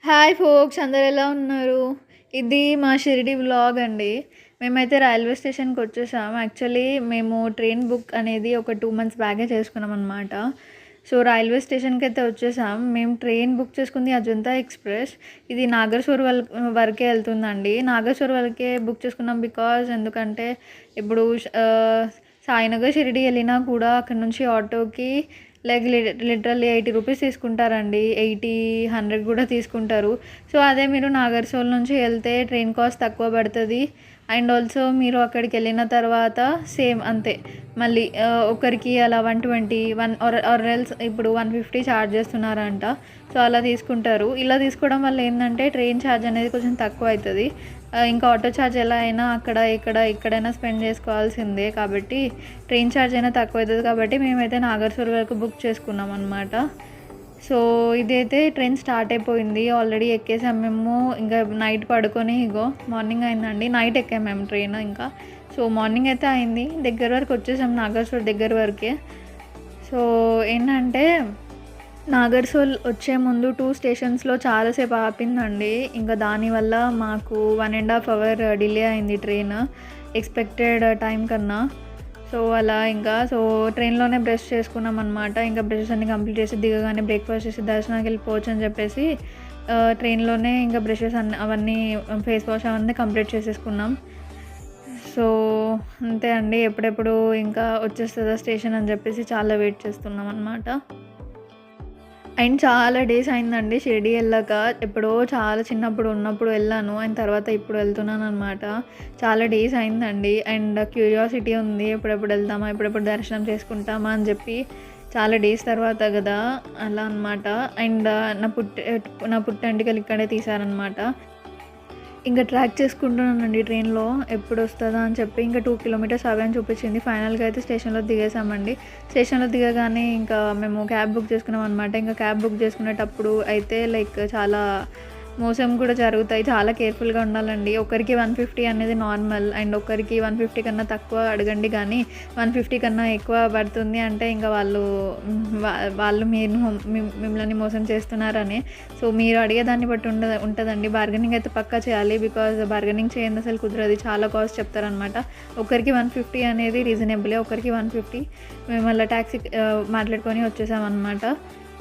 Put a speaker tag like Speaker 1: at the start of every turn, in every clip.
Speaker 1: Hi folks, అందరు ఎలా ఉన్నారు? ఇది మా షిరిడి వ్లాగ్ అండి. మేమైతే రైల్వే స్టేషన్కి వచ్చేసాం. యాక్చువల్లీ మేము ట్రైన్ బుక్ అనేది ఒక 2 months బ్యాగే చేసుకున్నాం అనమాట. సో రైల్వే స్టేషన్కి అయితే వచ్చేసాం. మేము ట్రైన్ బుక్ చేసుకుంది అజంతా ఎక్స్ప్రెస్. ఇది నాగర్సూర్ వరకే వెళ్తుందండి. నాగర్సూర్ వరకే బుక్ చేసుకున్నాం బికాజ్ ఎందుకంటే ఇప్పుడు సాయినగర్ షిరిడి వెళ్ళినా కూడా అక్కడ నుంచి ఆటోకి లైక్ లిటరల్లీ 80 రూపీస్ తీసుకుంటారండి. 80-100 కూడా తీసుకుంటారు. సో అదే మీరు నాగర్సోల్ నుంచి వెళ్తే ట్రైన్ కాస్ట్ తక్కువ పడుతుంది. అండ్ ఆల్సో మీరు అక్కడికి వెళ్ళిన తర్వాత సేమ్ అంతే మళ్ళీ ఒకరికి అలా 120 ఎల్స్ ఇప్పుడు 150 ఛార్జ్ చేస్తున్నారంట. సో అలా తీసుకుంటారు. ఇలా తీసుకోవడం వల్ల ఏంటంటే ట్రైన్ ఛార్జ్ అనేది కొంచెం తక్కువ అవుతుంది. ఇంకా ఆటో ఛార్జ్ ఎలా అయినా అక్కడ ఎక్కడైనా స్పెండ్ చేసుకోవాల్సిందే కాబట్టి ట్రైన్ ఛార్జ్ అయినా తక్కువ అవుతుంది. కాబట్టి మేమైతే నాగర్సూర్ వరకు బుక్ చేసుకున్నాం అనమాట. సో ఇదైతే ట్రైన్ స్టార్ట్ అయిపోయింది. ఆల్రెడీ ఎక్కేసాం మేము. ఇంకా నైట్ పడుకొని ఇగో మార్నింగ్ అయిందండి. నైట్ ఎక్కాం మేము ట్రైన్ ఇంకా. సో మార్నింగ్ అయితే అయింది. దగ్గర వరకు వచ్చేసాం, నాగర్సూర్ దగ్గర వరకే. సో ఏంటంటే నాగర్సోల్ వచ్చే ముందు 2 స్టేషన్స్లో చాలాసేపు ఆపిందండి. ఇంకా దానివల్ల మాకు 1.5 hour డిలే అయింది ట్రైన్ ఎక్స్పెక్టెడ్ టైం కన్నా. సో అలా ఇంకా ట్రైన్లోనే బ్రష్ చేసుకున్నాం అనమాట. ఇంకా బ్రషెస్ అన్ని కంప్లీట్ చేసి దిగగానే బ్రేక్ఫాస్ట్ చేసి దర్శనానికి వెళ్ళిపోవచ్చు అని చెప్పేసి ట్రైన్లోనే ఇంకా బ్రషెస్ అవన్నీ ఫేస్ వాష్ అవన్నీ కంప్లీట్ చేసేసుకున్నాం. సో అంతే అండి. ఎప్పుడెప్పుడు ఇంకా వచ్చేస్తుందా స్టేషన్ అని చెప్పేసి చాలా వెయిట్ చేస్తున్నాం అనమాట. అండ్ చాలా డేస్ అయిందండి షిరిడి వెళ్ళాక. ఎప్పుడో చాలా చిన్నప్పుడు ఉన్నప్పుడు వెళ్ళాను. అండ్ తర్వాత ఇప్పుడు వెళ్తున్నాను అనమాట. చాలా డేస్ అయిందండి. అండ్ క్యూరియాసిటీ ఉంది, ఎప్పుడెప్పుడు వెళ్తామా, ఎప్పుడెప్పుడు దర్శనం చేసుకుంటామా అని చెప్పి. చాలా డేస్ తర్వాత కదా అలా అనమాట. అండ్ నా పుట్టెంటుకలు ఇక్కడే తీశారనమాట. ఇంకా ట్రాక్ చేసుకుంటున్నానండి ట్రైన్లో ఎప్పుడు వస్తుందా అని చెప్పి. ఇంకా 2 kilometers అవే అని చూపించింది. ఫైనల్గా అయితే స్టేషన్లో దిగేసామండి. స్టేషన్లో దిగగానే ఇంకా మేము క్యాబ్ బుక్ చేసుకున్నాం అనమాట. ఇంకా క్యాబ్ బుక్ చేసుకునేటప్పుడు అయితే లైక్ చాలా మోసం కూడా జరుగుతాయి. చాలా కేర్ఫుల్గా ఉండాలండి. ఒకరికి 150 అనేది నార్మల్. అండ్ ఒకరికి 150 కన్నా తక్కువ అడగండి, కానీ 150 కన్నా ఎక్కువ పడుతుంది అంటే ఇంకా వాళ్ళు మిమ్మల్ని మోసం చేస్తున్నారని. సో మీరు అడిగేదాన్ని బట్టి ఉంటుందండి. బార్గెనింగ్ అయితే పక్కా చేయాలి. బికాజ్ బార్గెనింగ్ చేయండి అసలు కుదరదు. చాలా కాస్ట్ చెప్తారనమాట. ఒకరికి 150 అనేది రీజనబులే. ఒకరికి 150 మేము అలా ట్యాక్సీ మాట్లాడుకొని వచ్చేసామన్నమాట.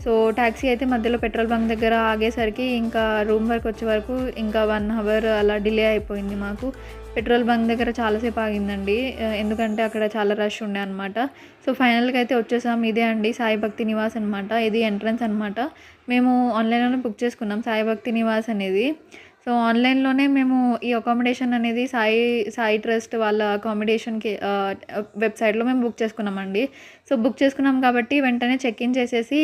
Speaker 1: సో ట్యాక్సీ అయితే మధ్యలో పెట్రోల్ బంక్ దగ్గర ఆగేసరికి ఇంకా రూమ్ వరకు వచ్చే వరకు ఇంకా 1 hour అలా డిలే అయిపోయింది మాకు. పెట్రోల్ బంక్ దగ్గర చాలాసేపు ఆగిందండి, ఎందుకంటే అక్కడ చాలా రష్ ఉండే అనమాట. సో ఫైనల్గా అయితే వచ్చేసాం. ఇదే అండి సాయి భక్తి నివాస్ అనమాట. ఇది ఎంట్రన్స్ అనమాట. మేము ఆన్లైన్లోనే బుక్ చేసుకున్నాం సాయి భక్తి నివాస్ అనేది. సో ఆన్లైన్లోనే మేము ఈ అకామిడేషన్ అనేది సాయి ట్రస్ట్ వాళ్ళ అకామిడేషన్కి వెబ్సైట్లో మేము బుక్ చేసుకున్నామండి. సో బుక్ చేసుకున్నాం కాబట్టి వెంటనే చెక్ఇన్ చేసేసి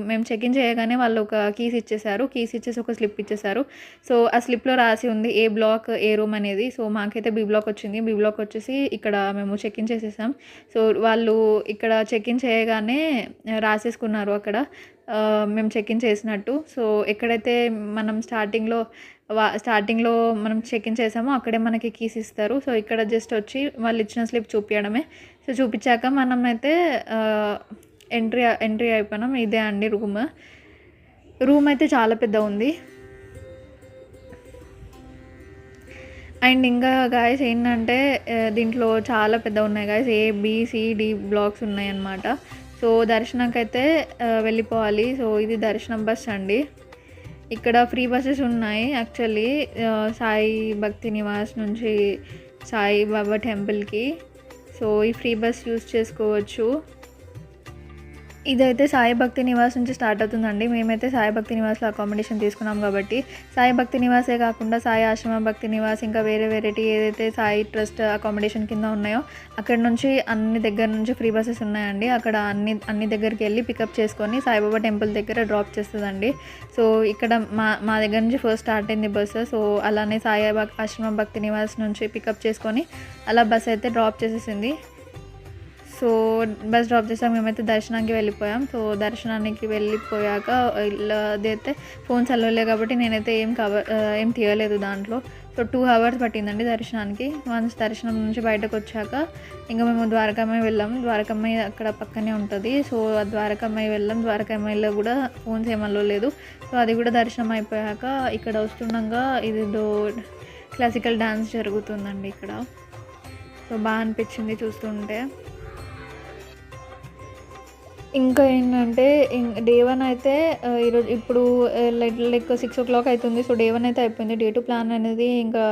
Speaker 1: మేము చెక్ఇన్ చేయగానే వాళ్ళు ఒక కీస్ ఇచ్చేసి ఒక స్లిప్ ఇచ్చేసారు. సో ఆ స్లిప్లో రాసి ఉంది ఏ బ్లాక్ ఏ రూమ్ అనేది. సో మాకైతే బి బ్లాక్ వచ్చింది. బి బ్లాక్ వచ్చేసి ఇక్కడ మేము చెక్ఇన్ చేసేసాం. సో వాళ్ళు ఇక్కడ చెక్ఇన్ చేయగానే రాసేసుకున్నారు అక్కడ మేము చెక్ఇన్ చేసినట్టు. సో ఎక్కడైతే మనం స్టార్టింగ్లో మనం చెక్ఇన్ చేసామో అక్కడే మనకి కీస్ ఇస్తారు. సో ఇక్కడ జస్ట్ వచ్చి వాళ్ళు ఇచ్చిన స్లిప్ చూపించడమే. సో చూపించాక మనం అయితే ఎంట్రీ అయిపోయినాం. ఇదే అండి రూమ్ అయితే చాలా పెద్ద ఉంది. అండ్ ఇంకా గాయస్ ఏంటంటే దీంట్లో చాలా పెద్ద ఉన్నాయి గాయస్. ABCD బ్లాక్స్ ఉన్నాయి అన్నమాట. సో దర్శనంకి అయితే వెళ్ళిపోవాలి. సో ఇది దర్శనం బస్ అండి. ఇక్కడ ఫ్రీ బస్సెస్ ఉన్నాయి యాక్చువల్లీ సాయి భక్తి నివాస్ నుంచి సాయి బాబా టెంపుల్కి. సో ఈ ఫ్రీ బస్ యూస్ చేసుకోవచ్చు. ఇదైతే సాయి భక్తి నివాస్ నుంచి స్టార్ట్ అవుతుందండి. మేమైతే సాయి భక్తి నివాస్లో అకామిడేషన్ తీసుకున్నాం కాబట్టి సాయి భక్తి నివాసే కాకుండా సాయి ఆశ్రమ భక్తి నివాస్ ఇంకా వేరే ఏదైతే సాయి ట్రస్ట్ అకామిడేషన్ కింద ఉన్నాయో అక్కడ నుంచి అన్ని దగ్గర నుంచి ఫ్రీ బస్సెస్ ఉన్నాయండి. అక్కడ అన్ని దగ్గరికి వెళ్ళి పికప్ చేసుకొని సాయిబాబా టెంపుల్ దగ్గర డ్రాప్ చేస్తుందండి. సో ఇక్కడ మా దగ్గర నుంచి ఫస్ట్ స్టార్ట్ అయింది బస్సు. సో అలానే సాయి ఆశ్రమ భక్తి నివాస్ నుంచి పికప్ చేసుకొని అలా బస్ అయితే డ్రాప్ చేసేసింది. సో బస్ డ్రాప్ చేసాక మేమైతే దర్శనానికి వెళ్ళిపోయాం. సో దర్శనానికి వెళ్ళిపోయాక అదైతే ఫోన్స్ అలవలే కాబట్టి నేనైతే ఏం తీయలేదు దాంట్లో. సో 2 hours పట్టిందండి దర్శనానికి. వన్స్ దర్శనం నుంచి బయటకు వచ్చాక ఇంకా మేము ద్వారకామాయి వెళ్ళాం. ద్వారకామాయి అక్కడ పక్కనే ఉంటుంది. సో ద్వారకామాయి వెళ్ళాం. ద్వారకామాయిలో కూడా ఫోన్స్ ఏం అలవలేదు. సో అది కూడా దర్శనం అయిపోయాక ఇక్కడ వస్తుండగా ఇదేదో క్లాసికల్ డ్యాన్స్ జరుగుతుందండి ఇక్కడ. సో బాగా అనిపించింది చూస్తుంటే. ఇంకా ఏంటంటే డే 1 అయితే ఈరోజు ఇప్పుడు లైక్ 6 o'clock అవుతుంది. సో డే 1 అయితే అయిపోయింది. డే 2 ప్లాన్ అనేది ఇంకా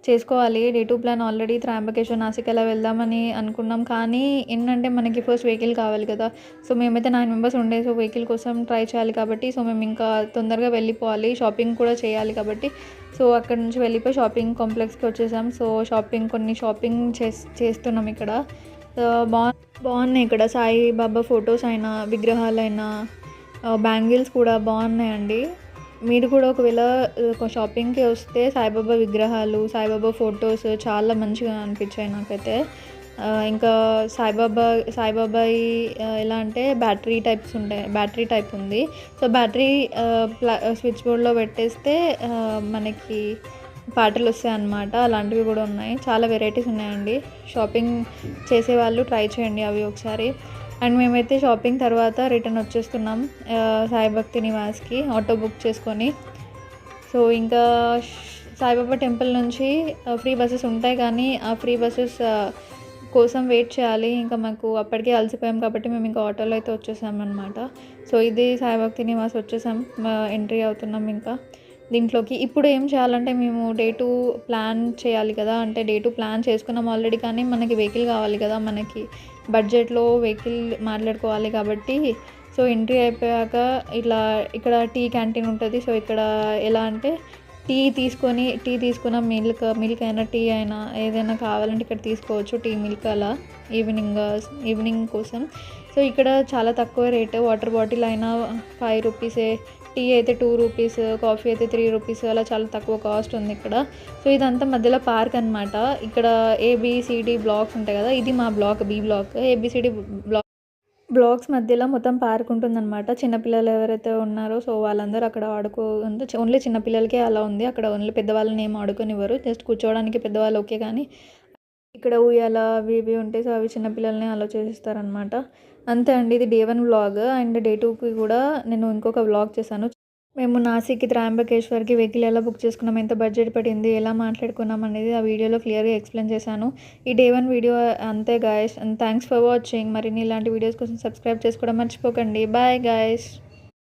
Speaker 1: చేసుకోవాలి. Day 2 plan already Trimbakeshwar, Nashik అలా వెళ్దామని అనుకున్నాం. కానీ ఏంటంటే మనకి ఫస్ట్ వెహికల్ కావాలి కదా. సో మేమైతే 9 members ఉండే. సో వెహికల్ కోసం ట్రై చేయాలి కాబట్టి సో మేము ఇంకా తొందరగా వెళ్ళిపోవాలి. షాపింగ్ కూడా చేయాలి కాబట్టి సో అక్కడ నుంచి వెళ్ళిపోయి షాపింగ్ కాంప్లెక్స్కి వచ్చేసాం. సో కొన్ని షాపింగ్ చేస్తున్నాం ఇక్కడ. బాగున్నాయి ఇక్కడ సాయిబాబా ఫొటోస్ అయినా, విగ్రహాలైనా, బ్యాంగిల్స్ కూడా బాగున్నాయండి. మీరు కూడా ఒకవేళ షాపింగ్కి వస్తే సాయిబాబా విగ్రహాలు, సాయిబాబా ఫొటోస్ చాలా మంచిగా అనిపించాయి నాకైతే. ఇంకా సాయిబాబాయి ఎలా అంటే బ్యాటరీ టైప్ ఉంది. సో బ్యాటరీ స్విచ్ బోర్డ్లో పెట్టేస్తే మనకి పాటలు వస్తాయన్నమాట. అలాంటివి కూడా ఉన్నాయి. చాలా వెరైటీస్ ఉన్నాయండి. షాపింగ్ చేసేవాళ్ళు ట్రై చేయండి అవి ఒకసారి. అండ్ మేమైతే షాపింగ్ తర్వాత రిటర్న్ వచ్చేస్తున్నాం సాయిభక్తి నివాస్కి ఆటో బుక్ చేసుకొని. సో ఇంకా సాయిబాబా టెంపుల్ నుంచి ఫ్రీ బస్సెస్ ఉంటాయి కానీ ఆ ఫ్రీ బస్సెస్ కోసం వెయిట్ చేయాలి. ఇంకా మాకు అప్పటికే అలసిపోయాం కాబట్టి మేము ఇంకా ఆటోలో అయితే వచ్చేసాం అనమాట. సో ఇది సాయిభక్తి నివాస్ వచ్చేసాం. ఎంట్రీ అవుతున్నాం ఇంకా దీంట్లోకి. ఇప్పుడు ఏం చేయాలంటే మేము డే 2 ప్లాన్ చేయాలి కదా. అంటే డే 2 ప్లాన్ చేసుకున్నాం ఆల్రెడీ. కానీ మనకి వెహికల్ కావాలి కదా. మనకి బడ్జెట్లో వెహికల్ మాట్లాడుకోవాలి కాబట్టి సో ఎంట్రీ అయిపోయాక ఇక్కడ టీ క్యాంటీన్ ఉంటుంది. సో ఇక్కడ ఎలా అంటే టీ తీసుకున్న మిల్క్ అయినా టీ అయినా ఏదైనా కావాలంటే ఇక్కడ తీసుకోవచ్చు. టీ, మిల్క్ అలా ఈవినింగ్ కోసం. సో ఇక్కడ చాలా తక్కువ రేటు. వాటర్ బాటిల్ అయినా 5 rupees, టీ అయితే 2 rupees, కాఫీ అయితే 3 rupees, అలా చాలా తక్కువ కాస్ట్ ఉంది ఇక్కడ. సో ఇదంతా మధ్యలో పార్క్ అనమాట. ఇక్కడ ABCD బ్లాక్స్ ఉంటాయి కదా. ఇది మా block, B block. ABCD blocks మధ్యలో మొత్తం పార్క్ ఉంటుందన్నమాట. చిన్నపిల్లలు ఎవరైతే ఉన్నారో సో వాళ్ళందరూ అక్కడ ఓన్లీ చిన్నపిల్లలకే అలా ఉంది. అక్కడ ఓన్లీ పెద్దవాళ్ళని ఏం ఆడుకోనివ్వరు. జస్ట్ కూర్చోవడానికి పెద్దవాళ్ళు ఓకే. కానీ ఇక్కడ ఉయ్యాల అవి ఉంటాయి. సో అవి చిన్నపిల్లల్ని అలో చేసిస్తారనమాట. అంతే అండి. ఇది డే 1 వ్లాగ్. అండ్ డే 2కి కూడా నేను ఇంకొక వ్లాగ్ చేశాను. మేము నాసిక్కి, త్రయంబకేశ్వర్కి వెహికల్ ఎలా బుక్ చేసుకున్నాం, ఎంత బడ్జెట్ పడింది, ఎలా మాట్లాడుకున్నాం అనేది ఆ వీడియోలో క్లియర్గా ఎక్స్ప్లెయిన్ చేశాను. ఈ డే 1 వీడియో అంతే guys. And thanks for watching. మరిన్ని ఇలాంటి వీడియోస్ కోసం సబ్స్క్రైబ్ చేసుకోవడం మర్చిపోకండి. Bye guys.